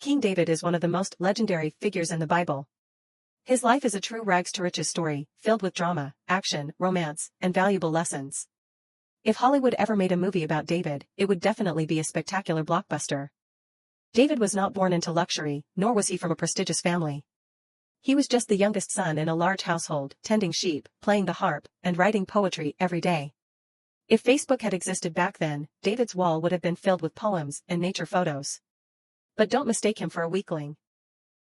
King David is one of the most legendary figures in the Bible. His life is a true rags-to-riches story, filled with drama, action, romance, and valuable lessons. If Hollywood ever made a movie about David, it would definitely be a spectacular blockbuster. David was not born into luxury, nor was he from a prestigious family. He was just the youngest son in a large household, tending sheep, playing the harp, and writing poetry every day. If Facebook had existed back then, David's wall would have been filled with poems and nature photos. But don't mistake him for a weakling.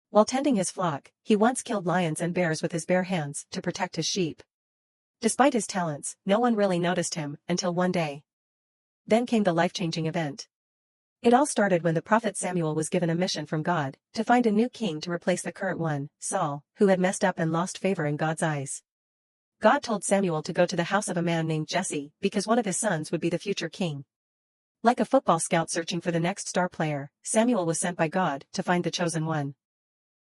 While tending his flock, he once killed lions and bears with his bare hands to protect his sheep. Despite his talents, no one really noticed him until one day. Then came the life-changing event. It all started when the prophet Samuel was given a mission from God to find a new king to replace the current one, Saul, who had messed up and lost favor in God's eyes. God told Samuel to go to the house of a man named Jesse because one of his sons would be the future king. Like a football scout searching for the next star player, Samuel was sent by God to find the chosen one.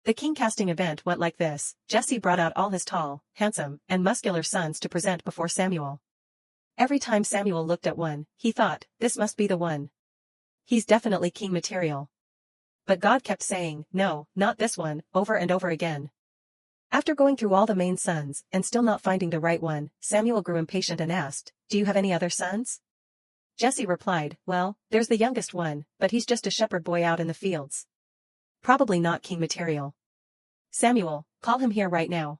The king casting event went like this: Jesse brought out all his tall, handsome, and muscular sons to present before Samuel. Every time Samuel looked at one, he thought, this must be the one. He's definitely king material. But God kept saying, no, not this one, over and over again. After going through all the main sons and still not finding the right one, Samuel grew impatient and asked, do you have any other sons? Jesse replied, well, there's the youngest one, but he's just a shepherd boy out in the fields. Probably not king material. Samuel, call him here right now.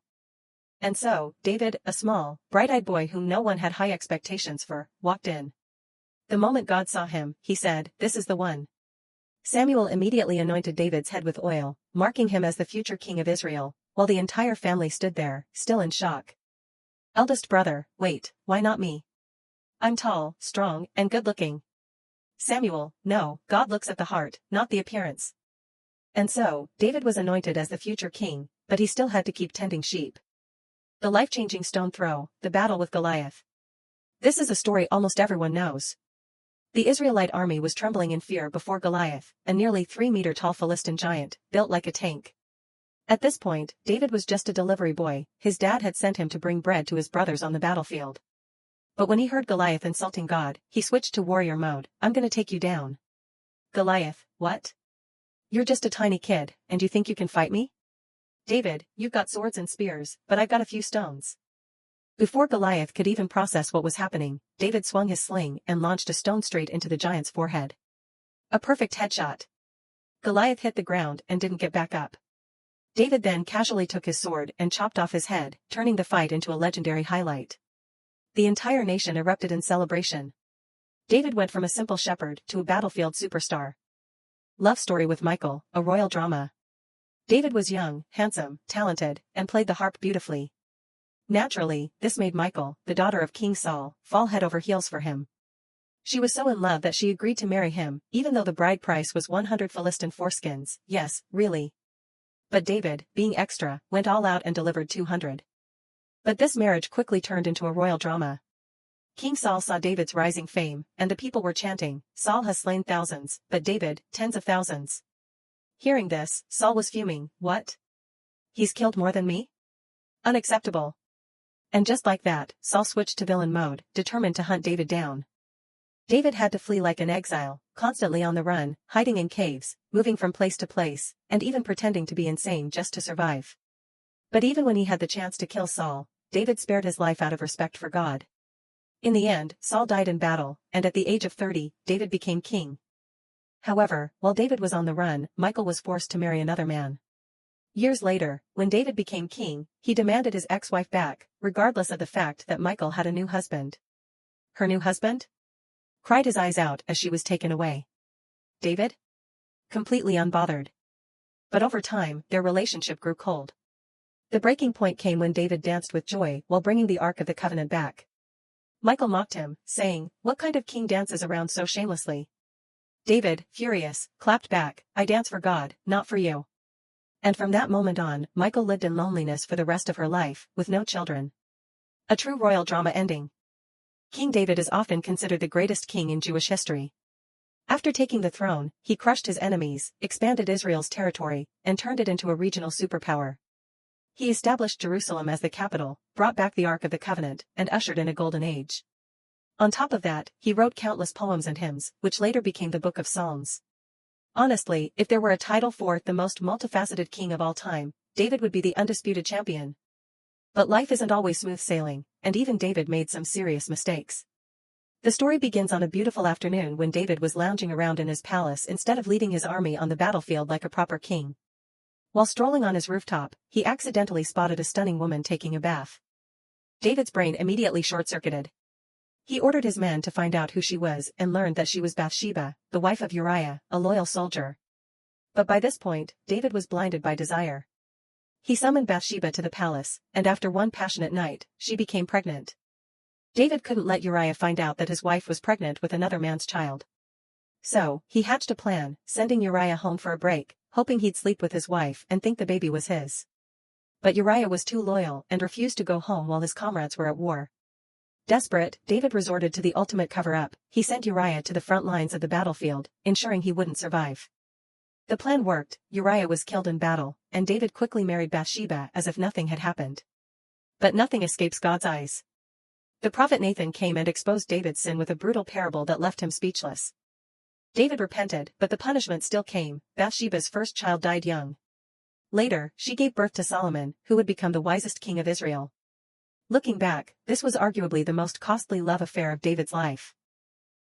And so, David, a small, bright-eyed boy whom no one had high expectations for, walked in. The moment God saw him, he said, this is the one. Samuel immediately anointed David's head with oil, marking him as the future king of Israel, while the entire family stood there, still in shock. Eldest brother, wait, why not me? I'm tall, strong, and good-looking. Samuel, no, God looks at the heart, not the appearance. And so, David was anointed as the future king, but he still had to keep tending sheep. The life-changing stone throw, the battle with Goliath. This is a story almost everyone knows. The Israelite army was trembling in fear before Goliath, a nearly 3-meter-tall Philistine giant, built like a tank. At this point, David was just a delivery boy. His dad had sent him to bring bread to his brothers on the battlefield. But when he heard Goliath insulting God, he switched to warrior mode. I'm gonna take you down. Goliath, what? You're just a tiny kid, and you think you can fight me? David, you've got swords and spears, but I've got a few stones. Before Goliath could even process what was happening, David swung his sling and launched a stone straight into the giant's forehead. A perfect headshot. Goliath hit the ground and didn't get back up. David then casually took his sword and chopped off his head, turning the fight into a legendary highlight. The entire nation erupted in celebration. David went from a simple shepherd to a battlefield superstar. Love story with Michal, a royal drama. David was young, handsome, talented, and played the harp beautifully. Naturally, this made Michal, the daughter of King Saul, fall head over heels for him. She was so in love that she agreed to marry him, even though the bride price was 100 Philistine foreskins. Yes, really. But David, being extra, went all out and delivered 200. But this marriage quickly turned into a royal drama. King Saul saw David's rising fame, and the people were chanting, Saul has slain thousands, but David, tens of thousands. Hearing this, Saul was fuming. What? He's killed more than me? Unacceptable. And just like that, Saul switched to villain mode, determined to hunt David down. David had to flee like an exile, constantly on the run, hiding in caves, moving from place to place, and even pretending to be insane just to survive. But even when he had the chance to kill Saul, David spared his life out of respect for God. In the end, Saul died in battle, and at the age of 30, David became king. However, while David was on the run, Michal was forced to marry another man. Years later, when David became king, he demanded his ex-wife back, regardless of the fact that Michal had a new husband. Her new husband? Cried his eyes out as she was taken away. David? Completely unbothered. But over time, their relationship grew cold. The breaking point came when David danced with joy while bringing the Ark of the Covenant back. Michal mocked him, saying, what kind of king dances around so shamelessly? David, furious, clapped back, I dance for God, not for you. And from that moment on, Michal lived in loneliness for the rest of her life, with no children. A true royal drama ending. King David is often considered the greatest king in Jewish history. After taking the throne, he crushed his enemies, expanded Israel's territory, and turned it into a regional superpower. He established Jerusalem as the capital, brought back the Ark of the Covenant, and ushered in a golden age. On top of that, he wrote countless poems and hymns, which later became the Book of Psalms. Honestly, if there were a title for the most multifaceted king of all time, David would be the undisputed champion. But life isn't always smooth sailing, and even David made some serious mistakes. The story begins on a beautiful afternoon when David was lounging around in his palace instead of leading his army on the battlefield like a proper king. While strolling on his rooftop, he accidentally spotted a stunning woman taking a bath. David's brain immediately short-circuited. He ordered his men to find out who she was and learned that she was Bathsheba, the wife of Uriah, a loyal soldier. But by this point, David was blinded by desire. He summoned Bathsheba to the palace, and after one passionate night, she became pregnant. David couldn't let Uriah find out that his wife was pregnant with another man's child. So, he hatched a plan, sending Uriah home for a break, hoping he'd sleep with his wife and think the baby was his. But Uriah was too loyal and refused to go home while his comrades were at war. Desperate, David resorted to the ultimate cover-up. He sent Uriah to the front lines of the battlefield, ensuring he wouldn't survive. The plan worked. Uriah was killed in battle, and David quickly married Bathsheba as if nothing had happened. But nothing escapes God's eyes. The prophet Nathan came and exposed David's sin with a brutal parable that left him speechless. David repented, but the punishment still came. Bathsheba's first child died young. Later, she gave birth to Solomon, who would become the wisest king of Israel. Looking back, this was arguably the most costly love affair of David's life.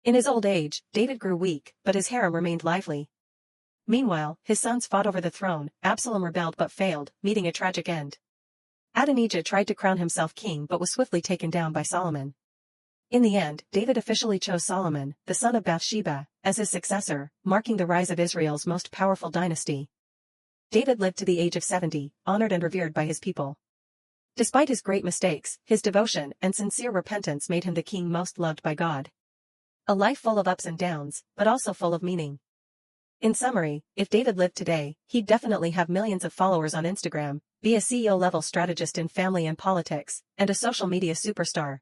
In his old age, David grew weak, but his harem remained lively. Meanwhile, his sons fought over the throne. Absalom rebelled but failed, meeting a tragic end. Adonijah tried to crown himself king but was swiftly taken down by Solomon. In the end, David officially chose Solomon, the son of Bathsheba, as his successor, marking the rise of Israel's most powerful dynasty. David lived to the age of 70, honored and revered by his people. Despite his great mistakes, his devotion and sincere repentance made him the king most loved by God. A life full of ups and downs, but also full of meaning. In summary, if David lived today, he'd definitely have millions of followers on Instagram, be a CEO-level strategist in family and politics, and a social media superstar.